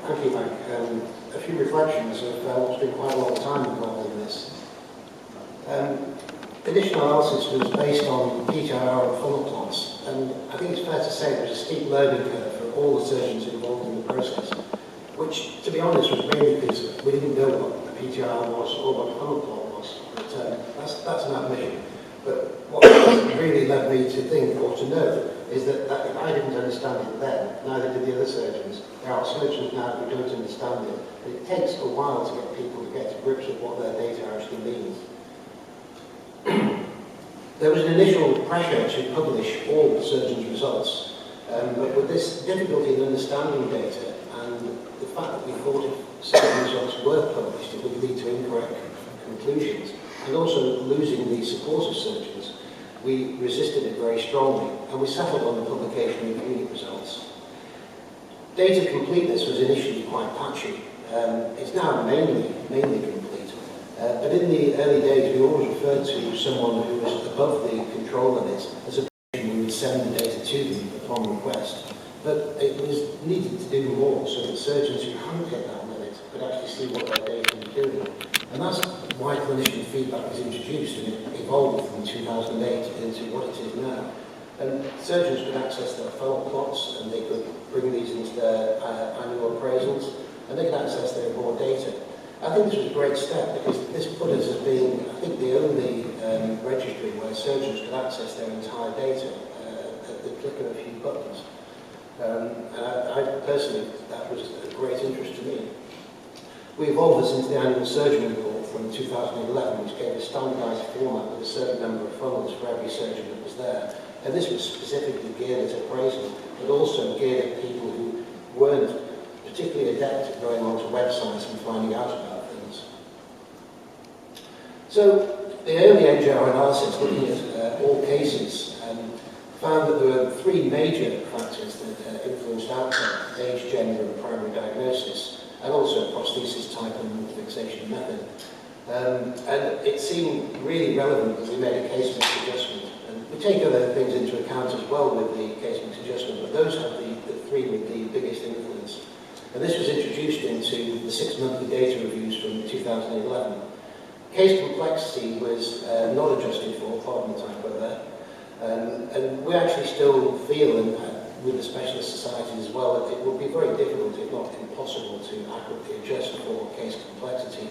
Thank you, Mike. A few reflections of what's been quite a long time involved in this. Initial analysis was based on PTIR and funnel plots, and I think it's fair to say there was a steep learning curve for all the surgeons involved in the process, which, to be honest, was mainly because we didn't know what a PTIR was or what a funnel plot was. But that's an admission. But what really led me to think or to know is that if I didn't understand it then, neither did the other surgeons. There are surgeons now who don't understand it, but it takes a while to get people to get to grips with what their data actually means. There was an initial pressure to publish all the surgeons' results, but with this difficulty in understanding data and the fact that we thought if certain results were published, it would lead to incorrect conclusions, and also losing the support of surgeons, we resisted it very strongly, and we settled on the publication of unique results. Data completeness was initially quite patchy. It's now mainly complete, but in the early days we always referred to someone who was above the control limit as a patient. We would send the data to them upon request, but it was needed to do more so that surgeons who hadn't hit that limit could actually see what their data was doing. And that's why clinician feedback was introduced, and it evolved from 2008 into what it is now. And surgeons could access their funnel plots, and they could bring these into their annual appraisals, and they could access their raw data. I think this was a great step because this put us as being, I think, the only registry where surgeons could access their entire data at the click of a few buttons. And I personally, that was a great interest to me. We evolved this into the annual surgeon report from 2011, which gave a standardised format with a certain number of funnels for every surgeon that was there. And this was specifically geared at appraisal, but also geared at people who weren't particularly adept at going onto websites and finding out about things. So the early NJR analysis, looking at all cases, found that there were three major factors that influenced outcome: age, gender, and primary diagnosis, and also prosthesis type and fixation method. And it seemed really relevant that we made a case mix adjustment. And we take other things into account as well with the case mix adjustment, but those have the three with the biggest influence. And this was introduced into the 6 monthly data reviews from 2011. Case complexity was not adjusted for, pardon the typo there. And we actually still feel, and with the specialist societies as well, that it would be very difficult, if not impossible, to accurately adjust for case complexity.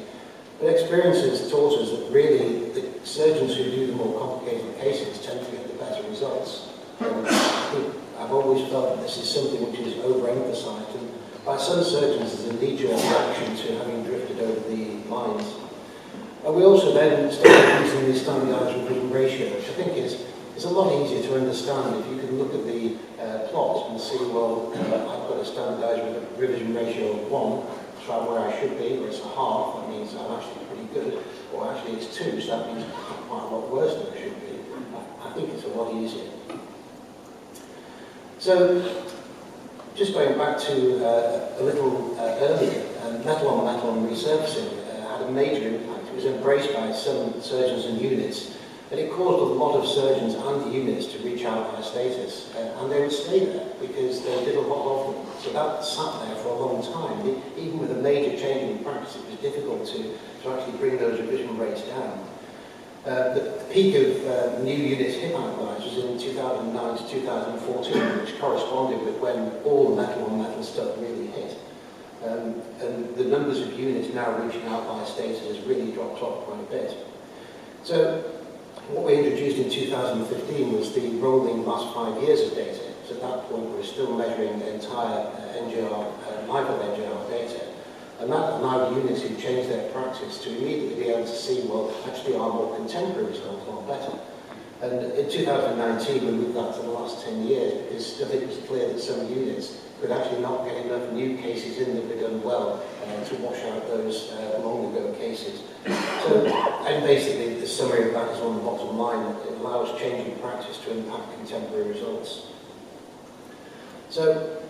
But experiences taught us that really the surgeons who do the more complicated cases tend to get the better results. And I think I've always felt that this is something which is overemphasized, and by some surgeons there's a knee-jerk reaction to having drifted over the lines. And we also then started using the standardized revision ratio, which I think is a lot easier to understand if you can look at the plot and see, well, I've got a standardized revision ratio of 1, so I'm where I should be, or it's a half, that means I'm actually pretty good, or actually it's 2, so that means I'm quite a lot worse than I should be. I think it's a lot easier. So, just going back to a little earlier, metal-on-metal resurfacing had a major impact. It was embraced by some surgeons and units, and it caused a lot of surgeons and units to reach outlier status, and they would stay there because they did a lot of them. So that sat there for a long time. Even with a major change in practice, it was difficult to actually bring those revision rates down. The peak of new units hip outliers was in 2009 to 2014, which corresponded with when all the metal-on-metal stuff really hit. And the numbers of units now reaching outlier status has really dropped off quite a bit. So what we introduced in 2015 was the rolling last 5 years of data. So at that point, we were still measuring the entire NJR, live NJR data. And that allowed units who changed their practice to immediately be able to see, well, actually our more contemporary results are better. And in 2019, we moved that to the last 10 years because I think it was clear that some units could actually not get enough new cases in that were done well to wash out those long ago cases. So, and basically the summary of that is on the bottom line. It allows changing practice to impact contemporary results. So,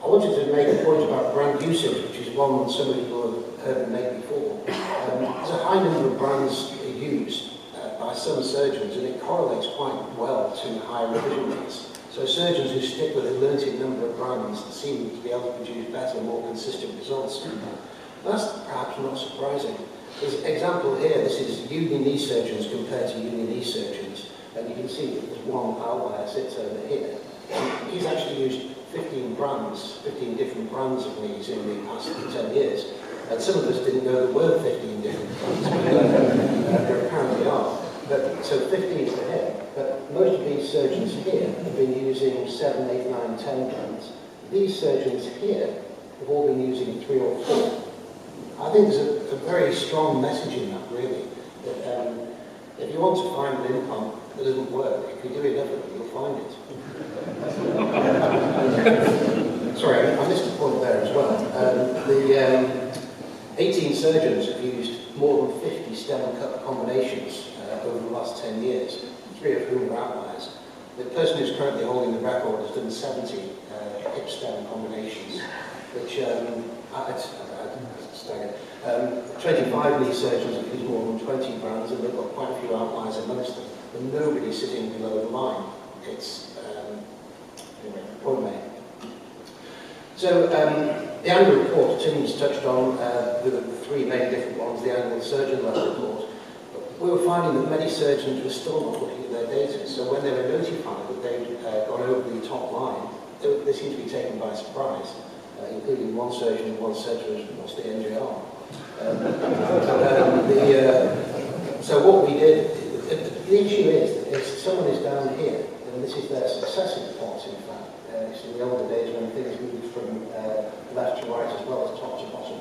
I wanted to make a point about brand usage, which is one that some of you have heard me make before. There's a high number of brands used by some surgeons, and it correlates quite well to higher revision rates. So So surgeons who stick with a limited number of brands seem to be able to produce better, more consistent results. That's perhaps not surprising. There's an example here, this is union knee surgeons compared to union knee surgeons. And you can see that there's one outlier sits over here. And he's actually used 15 different brands of knees in the past 10 years. And some of us didn't know there were 15 different brands, but there apparently are. But, so 15 for him. But most of these surgeons here have been using 7, 8, 9, 10 brands. These surgeons here have all been using 3 or 4. I think there's a very strong message in that, really. That if you want to find an implant that doesn't work, if you do enough of it, you'll find it. Sorry, I missed a point there as well. The 18 surgeons have used more than 50 stem and cut combinations over the last 10 years, 3 of whom are outliers. The person who's currently holding the record has done 70 hip stem combinations, which I'd staggered. 25 knee surgeons have used more than 20 brands, and they've got quite a few outliers amongst them, but nobody's sitting below the line. It's anyway, point made. So the annual report, Tim's touched on the 3 main different ones, the annual surgeon level report. But we were finding that many surgeons were still not looking at their data, so when they were notified that they'd gone over the top line, they seemed to be taken by surprise, including one surgeon who once said to us, "What's the NJR?" So what we did, the issue is that if someone is down here, and this is their successive plots in fact, it's in the older days when things moved from left to right as well as top to bottom.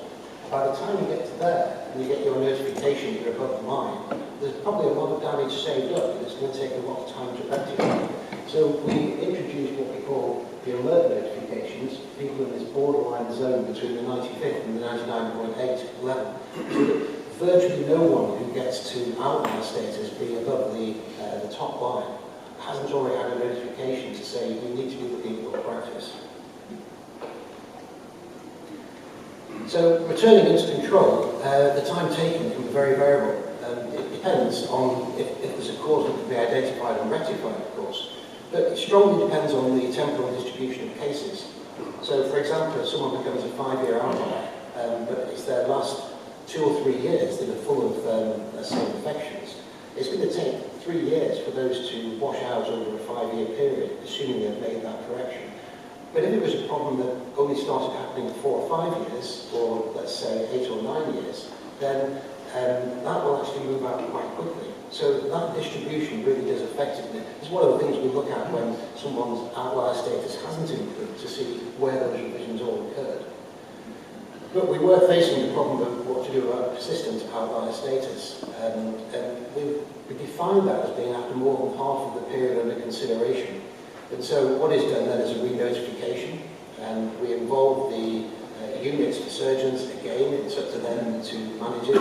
By the time you get to there, and you get your notification that you're above the line, there's probably a lot of damage saved up, and it's going to take a lot of time to rectify. So we introduced what we call the alert notifications, people in this borderline zone between the 95th and the 99.8 level. So virtually no one who gets to outlier status, being above the top line, hasn't already had a notification to say you need to be looking at your practice. So returning into control, the time taken can be very variable. It depends on if there's a cause that can be identified and rectified, of course. But it strongly depends on the temporal distribution of cases. So, for example, if someone becomes a 5-year outlier, but it's their last 2 or 3 years that are full of, let's say, infections, it's going to take 3 years for those to wash out over a 5-year period, assuming they've made that correction. But if it was a problem that only started happening 4 or 5 years, or let's say 8 or 9 years, then that will actually move out quite quickly. So that distribution really does affect it. It's one of the things we look at when someone's outlier status hasn't improved, to see where those revisions all occurred. But we were facing the problem of what to do about persistent outlier status. And we defined that as being after more than half of the period under consideration. And so what is done then is a re-notification, and we involve the units, the surgeons. Again, it's up to them to manage it.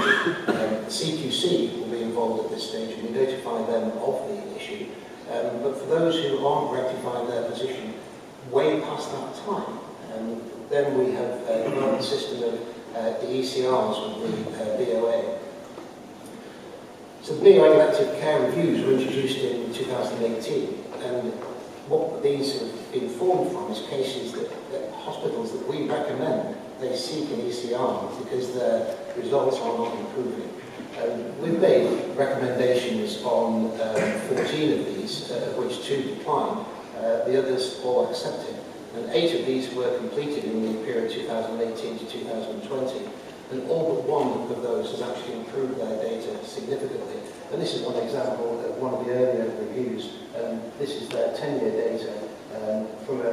The CQC will be involved at this stage, and we notify them of the issue. But for those who aren't rectifying their position way past that time, then we have developed a system of the ECRs with the BOA. So the BOA elective care reviews were introduced in 2018, and what these have been formed from is cases that hospitals that we recommend, they seek an ECR because their results are not improving. We've made recommendations on 14 of these, of which 2 declined, the others all accepted. And 8 of these were completed in the period 2018 to 2020, and all but 1 of those has actually improved their data significantly. And this is one example of one of the earlier reviews. This is their 10-year data from an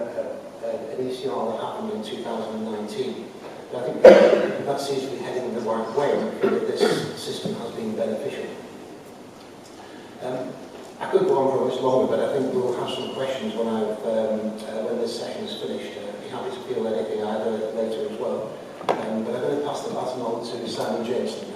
ECR that happened in 2019. But I think that seems to be heading in the right way, and I feel that this system has been beneficial. I could go on for much longer, but I think we'll have some questions when this session is finished. I'd be happy to field anything either later as well. But I'm going to pass the baton on to Simon Jameson.